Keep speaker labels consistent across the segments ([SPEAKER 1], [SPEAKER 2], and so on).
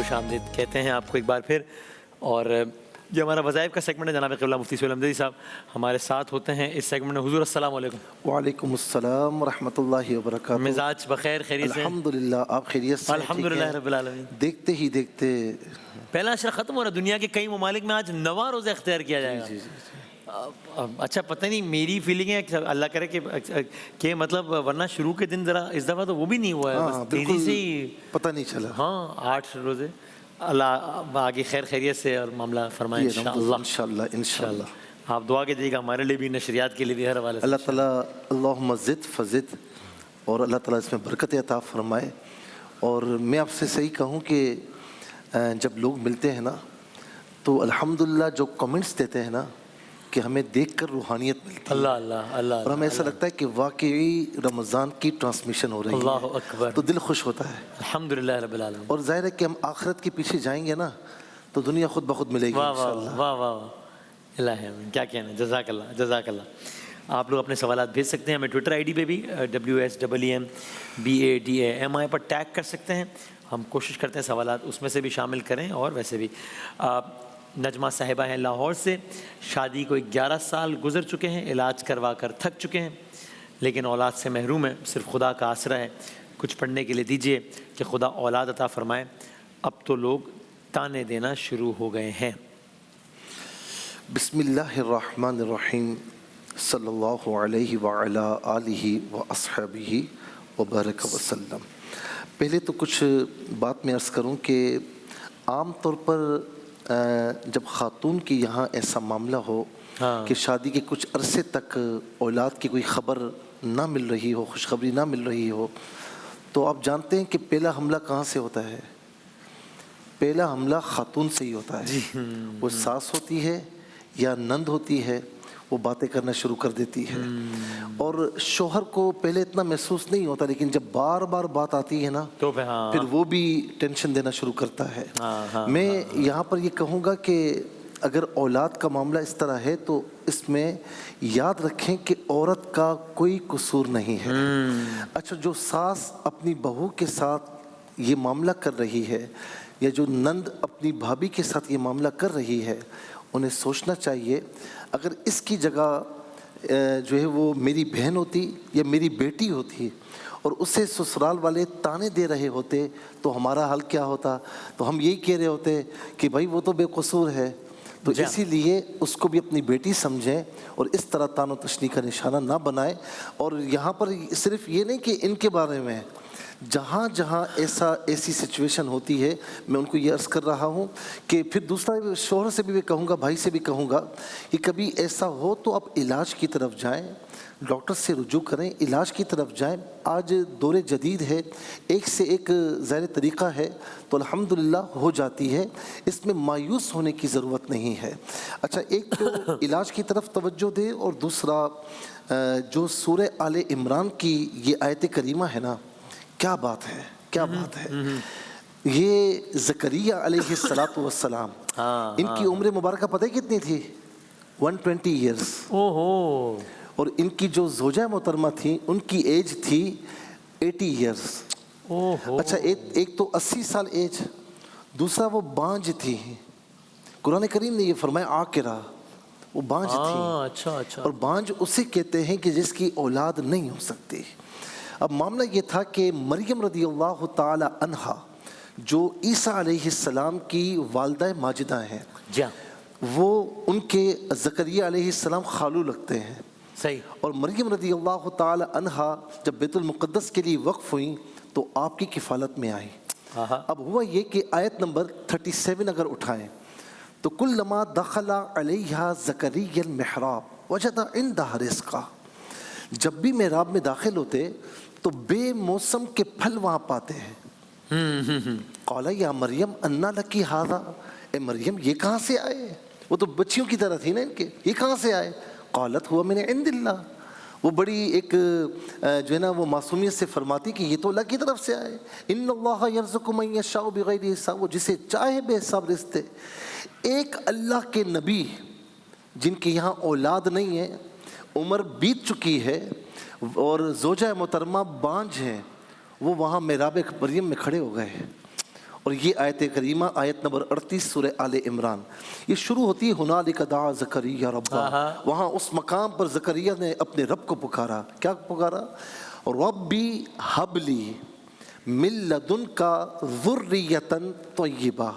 [SPEAKER 1] خوش آمدید کہتے ہیں آپ کو ایک بار پھر. اور یہ ہمارا وظائف کا سیگمنٹ ہے. جناب قبلہ مفتی سہیل احمدی صاحب ہمارے ساتھ ہوتے ہیں اس سیگمنٹ میں. حضور السلام علیکم.
[SPEAKER 2] وعلیکم السلام ورحمۃ اللہ وبرکاتہ.
[SPEAKER 1] مزاج بخیر، خیریت سے؟
[SPEAKER 2] الحمدللہ، آپ خیریت سے؟
[SPEAKER 1] الحمدللہ رب العالمین.
[SPEAKER 2] دیکھتے ہی دیکھتے
[SPEAKER 1] پہلا عشرہ ختم ہو رہا ہے. دنیا کے کئی ممالک میں آج 9واں روزہ اختیار کیا جائے گا. اچھا پتہ نہیں، میری فیلنگ ہے کہ اللہ کرے کہ مطلب ورنہ شروع کے دن ذرا اس دفعہ تو وہ بھی نہیں ہوا ہے، بس تیزی سے ہی
[SPEAKER 2] پتہ نہیں چلا.
[SPEAKER 1] ہاں 8 روزے. اللہ آگے خیر خیریت سے اور معاملہ فرمائے انشاءاللہ.
[SPEAKER 2] انشاءاللہ
[SPEAKER 1] آپ دعا کیجیے گا ہمارے لیے بھی، نشریات کے لیے بھی، ہر حوالے سے.
[SPEAKER 2] اللہ تعالیٰ اللہم زد فزد، اور اللہ تعالیٰ اس میں برکت عطا فرمائے. اور میں آپ سے صحیح کہوں کہ جب لوگ ملتے ہیں نا تو الحمدللہ جو کمنٹس دیتے ہیں نا کہ ہمیں دیکھ کر روحانیت ملتی ہے.
[SPEAKER 1] اللہ اللہ اللہ.
[SPEAKER 2] اور ہمیں ایسا لگتا ہے کہ واقعی رمضان کی ٹرانسمیشن ہو رہی ہے.
[SPEAKER 1] اللہ اکبر.
[SPEAKER 2] تو دل خوش ہوتا ہے.
[SPEAKER 1] الحمدللہ رب العالمین.
[SPEAKER 2] اور ظاہر ہے کہ ہم آخرت کے پیچھے جائیں گے نا تو دنیا خود بخود ملے گی انشاءاللہ.
[SPEAKER 1] واہ واہ واہ. اللہ کیا کہنا ہے. جزاک اللہ جزاک اللہ. آپ لوگ اپنے سوالات بھیج سکتے ہیں ہمیں ٹویٹر آئی ڈی پہ بھی WSEMBADAMI پر ٹیگ کر سکتے ہیں. ہم کوشش کرتے ہیں سوالات اس میں سے بھی شامل کریں. اور ویسے بھی نجمہ صاحبہ ہیں لاہور سے. شادی کو 11 سال گزر چکے ہیں، علاج کروا کر تھک چکے ہیں، لیکن اولاد سے محروم ہیں. صرف خدا کا آسرا ہے. کچھ پڑھنے کے لیے دیجیے کہ خدا اولاد عطا فرمائے. اب تو لوگ تانے دینا شروع ہو گئے ہیں.
[SPEAKER 2] بسم اللہ الرحمن الرحیم. صلی اللہ علیہ وعلی آلہ واصحابہ وبارک وسلم. پہلے تو کچھ بات میں عرض کروں کہ عام طور پر جب خاتون کی یہاں ایسا معاملہ ہو کہ شادی کے کچھ عرصے تک اولاد کی کوئی خبر نہ مل رہی ہو، خوشخبری نہ مل رہی ہو، تو آپ جانتے ہیں کہ پہلا حملہ کہاں سے ہوتا ہے؟ پہلا حملہ خاتون سے ہی ہوتا ہے. وہ ساس ہوتی ہے یا نند ہوتی ہے، وہ باتیں کرنا شروع کر دیتی ہے. اور شوہر کو پہلے اتنا محسوس نہیں ہوتا، لیکن جب بار بار بات آتی ہے نا تو پھر وہ بھی ٹینشن دینا شروع کرتا ہے. میں یہاں پر یہ کہوں گا کہ اگر اولاد کا معاملہ اس طرح ہے تو اس میں یاد رکھیں کہ عورت کا کوئی قصور نہیں ہے. اچھا، جو ساس اپنی بہو کے ساتھ یہ معاملہ کر رہی ہے یا جو نند اپنی بھابھی کے ساتھ یہ معاملہ کر رہی ہے، انہیں سوچنا چاہیے اگر اس کی جگہ جو ہے وہ میری بہن ہوتی یا میری بیٹی ہوتی اور اسے سسرال والے تانے دے رہے ہوتے تو ہمارا حال کیا ہوتا. تو ہم یہی کہہ رہے ہوتے کہ بھائی وہ تو بے قصور ہے. تو اسی لیے اس کو بھی اپنی بیٹی سمجھیں اور اس طرح تان و تشنی کا نشانہ نہ بنائیں. اور یہاں پر صرف یہ نہیں کہ ان کے بارے میں، جہاں جہاں ایسی سچویشن ہوتی ہے میں ان کو یہ عرض کر رہا ہوں کہ پھر دوسرا شوہر سے بھی میں کہوں گا، بھائی سے بھی کہوں گا کہ کبھی ایسا ہو تو آپ علاج کی طرف جائیں، ڈاکٹر سے رجوع کریں، علاج کی طرف جائیں. آج دور جدید ہے، ایک سے ایک ظاہر طریقہ ہے تو الحمدللہ ہو جاتی ہے. اس میں مایوس ہونے کی ضرورت نہیں ہے. اچھا، ایک تو علاج کی طرف توجہ دے، اور دوسرا جو سورہ آل عمران کی یہ آیت کریمہ ہے نا، کیا بات ہے کیا بات ہے. یہ زکریا علیہ السلام ان کی عمر مبارکہ پتہ ہے کتنی تھی؟ 120 ایئرس. اور ان کی جو زوجہ محترمہ تھی ان کی ایج تھی 80 ایئرس. اچھا، ایک تو 80 سال ایج، دوسرا وہ بانجھ تھی. قرآن کریم نے یہ فرمایا عاقرہ، وہ بانجھ تھی. اور بانجھ اسے کہتے ہیں کہ جس کی اولاد نہیں ہو سکتی. اب معاملہ یہ تھا کہ مریم رضی اللہ تعالی عنہا جو عیسیٰ علیہ السلام کی والدہ ماجدہ ہیں، وہ ان کے زکریا علیہ السلام خالو لگتے ہیں.
[SPEAKER 1] صحیح. اور
[SPEAKER 2] مریم رضی اللہ تعالی عنہا جب بیت المقدس کے لیے وقف ہوئیں تو آپ کی کفالت میں آئیں. اب ہوا یہ کہ آیت نمبر 37 اگر اٹھائیں تو کلما دخل علیہا زکریا المحراب وجد عندہا رزقا. جب بھی محراب میں داخل ہوتے تو بے موسم کے پھل وہاں پاتے ہیں. قال یا مریم انا لکی ھذا، اے مریم یہ کہاں سے آئے؟ وہ تو بچیوں کی طرح تھی نا ان کے، یہ کہاں سے آئے؟ قالت ہوا من عند اللہ. وہ بڑی ایک جو ہے نا وہ معصومیت سے فرماتی کہ یہ تو اللہ کی طرف سے آئے. ان اللہ یرزق من یشاء بغیر حساب، وہ جسے چاہے بے حساب رزق دے. ایک اللہ کے نبی جن کے یہاں اولاد نہیں ہے، عمر بیت چکی ہے اور زوجہ محترمہ بانجھ ہیں، وہ وہاں محراب مریم میں کھڑے ہو گئے اور یہ آیت کریمہ آیت نمبر 38 سورہ آل عمران، یہ شروع ہوتی ہے ہنالک دعا زکریا ربہ، وہاں اس مقام پر زکریا نے اپنے رب کو پکارا، کیا پکارا؟ ربی حبلی من لدنک ذریۃ طیبہ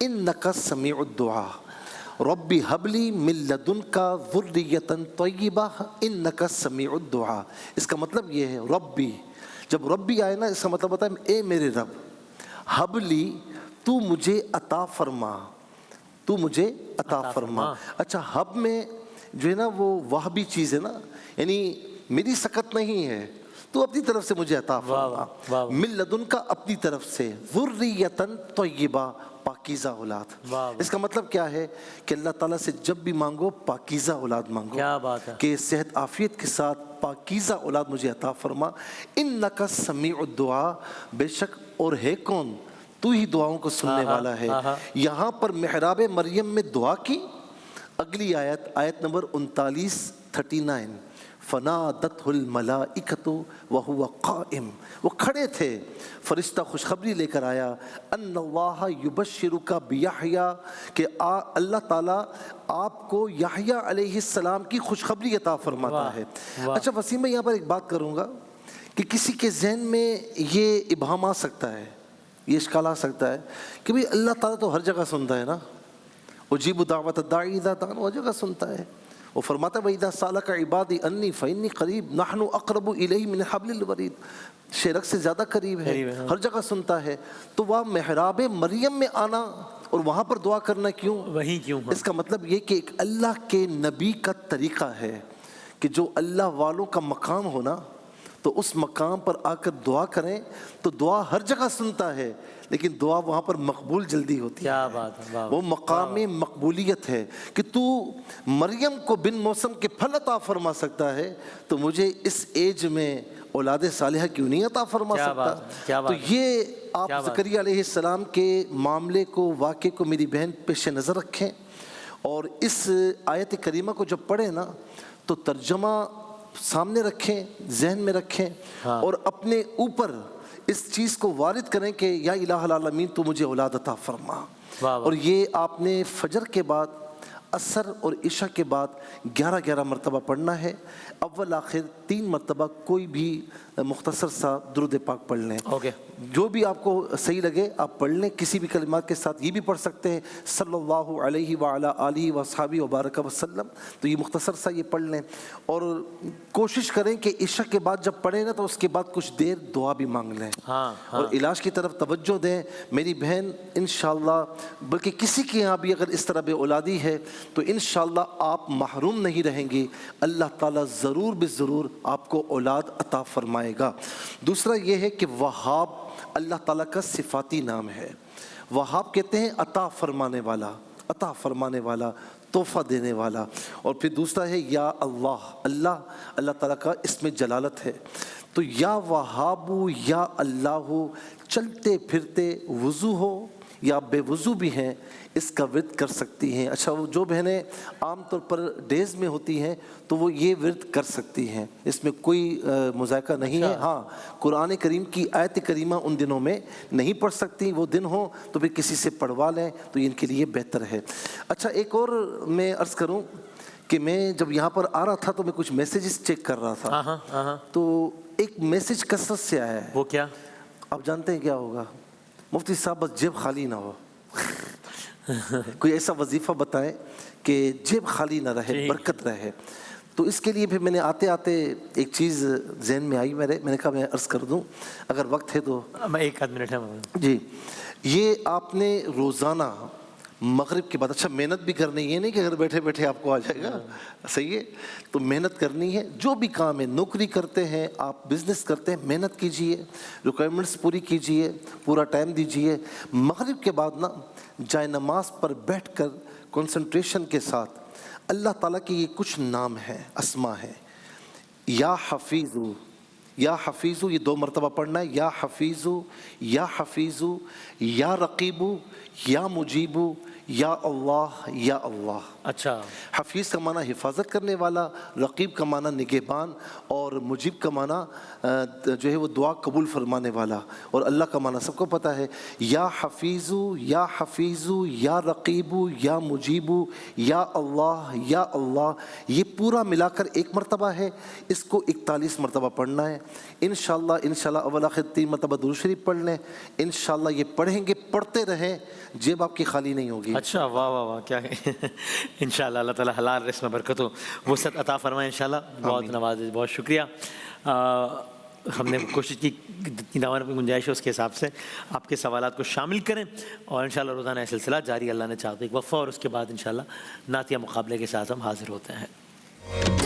[SPEAKER 2] انک سمیع الدعاء، ربی حبلی من لدنک ذریۃ طیبہ انک سمیع الدعاء۔ اس کا مطلب یہ ہے ربی، جب ربی آئے نا اس کا مطلب ہوتا ہے اے میرے رب، حبلی تو مجھے عطا فرما، تو مجھے عطا فرما۔ اچھا حب میں جو ہے نا وہ وہبی چیز ہے نا، یعنی میری سکت نہیں ہے، تو اپنی طرف سے مجھے عطا فرما، من لدنک اپنی طرف سے، ذریۃ طیبہ پاکیزہ اولاد۔ اس کا مطلب کیا ہے کہ اللہ تعالیٰ سے جب بھی مانگو پاکیزہ اولاد مانگو،
[SPEAKER 1] کیا بات ہے،
[SPEAKER 2] کہ صحت عافیت کے ساتھ پاکیزہ اولاد مجھے عطا فرما۔ انک سمیع الدعاء، بے شک اور ہے کون، تو ہی دعاؤں کو سننے والا ہے۔ یہاں پر محراب مریم میں دعا کی، اگلی آیت آیت نمبر 39 فنادتہ الملائکۃ وہو قائم، وہ کھڑے تھے، فرشتہ خوشخبری لے کر آیا، ان اللہ یبشرک بیحییٰ، کہ اللہ تعالیٰ آپ کو یحییٰ علیہ السلام کی خوشخبری عطا فرماتا ہے۔ اچھا وسیم میں یہاں پر ایک بات کروں گا کہ کسی کے ذہن میں یہ ابہام آ سکتا ہے، یہ اشکال آ سکتا ہے کہ بھئی اللہ تعالیٰ تو ہر جگہ سنتا ہے نا، اجیب دعوت الداعی اذا دعان، وہ جگہ سنتا ہے۔ وہ فرماتا ہے وَإِذَا سَأَلَكَ عِبَادِي أَنِّي فَإِنِّي قَرِيبٌ نَحْنُ أَقْرَبُ إِلَيْهِ مِنْ حَبْلِ الْوَرِيدِ، شیرک سے زیادہ قریب ہے، ہر جگہ سنتا ہے۔ تو وہ محراب مریم میں آنا اور وہاں پر دعا کرنا کیوں،
[SPEAKER 1] وہیں کیوں؟
[SPEAKER 2] اس کا مطلب یہ کہ ایک اللہ کے نبی کا طریقہ ہے کہ جو اللہ والوں کا مقام ہونا تو اس مقام پر آ کر دعا کریں، تو دعا ہر جگہ سنتا ہے لیکن دعا وہاں پر مقبول جلدی ہوتی ہے۔
[SPEAKER 1] کیا بات ہے،
[SPEAKER 2] وہ مقام مقبولیت ہے کہ تو مریم کو بن موسم کے پھل عطا فرما سکتا ہے، تو مجھے اس ایج میں اولاد صالحہ کیوں نہیں عطا فرما سکتا؟ تو یہ آپ زکریا علیہ السلام کے معاملے کو، واقعے کو میری بہن پیش نظر رکھیں، اور اس آیت کریمہ کو جب پڑھیں نا تو ترجمہ سامنے رکھیں، ذہن میں رکھیں، اور اپنے اوپر اس چیز کو وارد کریں کہ یا الہ العالمین تو مجھے اولاد عطا فرما۔ اور یہ آپ نے فجر کے بعد، عصر اور عشاء کے بعد 11 مرتبہ پڑھنا ہے، اول آخر 3 مرتبہ کوئی بھی مختصر سا درود پاک پڑھ لیں، جو بھی آپ کو صحیح لگے آپ پڑھ لیں۔ کسی بھی کلمات کے ساتھ یہ بھی پڑھ سکتے ہیں صلی اللہ علیہ وعلی آلہ وصحبہ وبارک وسلم، تو یہ مختصر سا یہ پڑھ لیں، اور کوشش کریں کہ عشاء کے بعد جب پڑھیں نا تو اس کے بعد کچھ دیر دعا بھی مانگ لیں، اور علاج کی طرف توجہ دیں۔ میری بہن انشاءاللہ، بلکہ کسی کے یہاں بھی اگر اس طرح بے اولادی ہے تو انشاءاللہ آپ محروم نہیں رہیں گی، اللہ تعالیٰ ضرور بضرور آپ کو اولاد عطا فرمائے گا۔ دوسرا یہ ہے کہ وہاب اللہ تعالیٰ کا صفاتی نام ہے۔ وہاب کہتے ہیں عطا فرمانے والا، عطا فرمانے والا، تحفہ دینے والا۔ اور پھر دوسرا ہے یا اللہ، اللہ تعالیٰ کا اسم جلالت ہے۔ تو یا وہاب یا اللہ، چلتے پھرتے وضو ہو یا بے وضو بھی ہیں اس کا ورد کر سکتی ہیں۔ اچھا وہ جو بہنیں عام طور پر ڈیز میں ہوتی ہیں تو وہ یہ ورد کر سکتی ہیں، اس میں کوئی مذائقہ نہیں ہے۔ ہاں قرآن کریم کی آیت کریمہ ان دنوں میں نہیں پڑھ سکتی، وہ دن ہوں تو پھر کسی سے پڑھوا لیں تو ان کے لیے بہتر ہے۔ اچھا ایک اور میں عرض کروں کہ میں جب یہاں پر آ رہا تھا تو میں کچھ میسیجز چیک کر رہا تھا، تو ایک میسیج کثرت سے آیا ہے۔
[SPEAKER 1] وہ کیا؟
[SPEAKER 2] آپ جانتے ہیں کیا ہوگا؟ مفتی صاحب بس جیب خالی نہ ہو، کوئی ایسا وظیفہ بتائیں کہ جیب خالی نہ رہے، برکت رہے۔ تو اس کے لیے پھر میں نے آتے آتے ایک چیز ذہن میں آئی، میں نے کہا میں عرض کر دوں اگر وقت ہے تو۔
[SPEAKER 1] میں 1 منٹ ہے
[SPEAKER 2] جی، یہ آپ نے روزانہ مغرب کے بعد، اچھا محنت بھی کرنی ہے، یہ نہیں کہ اگر بیٹھے بیٹھے آپ کو آ جائے گا، صحیح ہے، تو محنت کرنی ہے۔ جو بھی کام ہے، نوکری کرتے ہیں آپ، بزنس کرتے ہیں، محنت کیجئے، ریکوائرمنٹس پوری کیجئے، پورا ٹائم دیجئے۔ مغرب کے بعد نا جائے نماز پر بیٹھ کر کنسنٹریشن کے ساتھ اللہ تعالیٰ کے یہ کچھ نام ہیں، اسما ہیں، یا حفیظ، یا حفیظو یہ 2 مرتبہ پڑھنا ہے، یا حفیظو یا حفیظو یا رقیبو یا مجیبو یا اللہ یا اللہ۔
[SPEAKER 1] اچھا،
[SPEAKER 2] حفیظ کا معنی حفاظت کرنے والا، رقیب کا معنی نگہبان، اور مجیب کا معنی جو ہے وہ دعا قبول فرمانے والا، اور اللہ کا معنی سب کو پتہ ہے، یا حفیظو یا حفیظو یا رقیبو یا مجیبو یا اللہ، یہ پورا ملا کر 1 مرتبہ ہے، اس کو 41 مرتبہ پڑھنا ہے۔ انشاءاللہ اول آخر 3 مرتبہ درود شریف پڑھ لیں، انشاءاللہ یہ پڑھیں گے، پڑھتے رہیں، جیب آپ کی خالی نہیں ہوگی۔
[SPEAKER 1] اچھا، واہ واہ واہ، کیا ہے انشاءاللہ اللہ تعالیٰ حلال رزق میں برکت و وسعت عطا فرمائے انشاءاللہ۔ بہت نوازش، بہت شکریہ۔ ہم نے کوشش کی جتنی دعوت میں گنجائش ہے اس کے حساب سے آپ کے سوالات کو شامل کریں، اور انشاءاللہ روزانہ یہ سلسلہ جاری اللہ نے چاہتے ایک وقفہ، اور اس کے بعد انشاءاللہ نعتیہ مقابلے کے ساتھ ہم حاضر ہوتے ہیں۔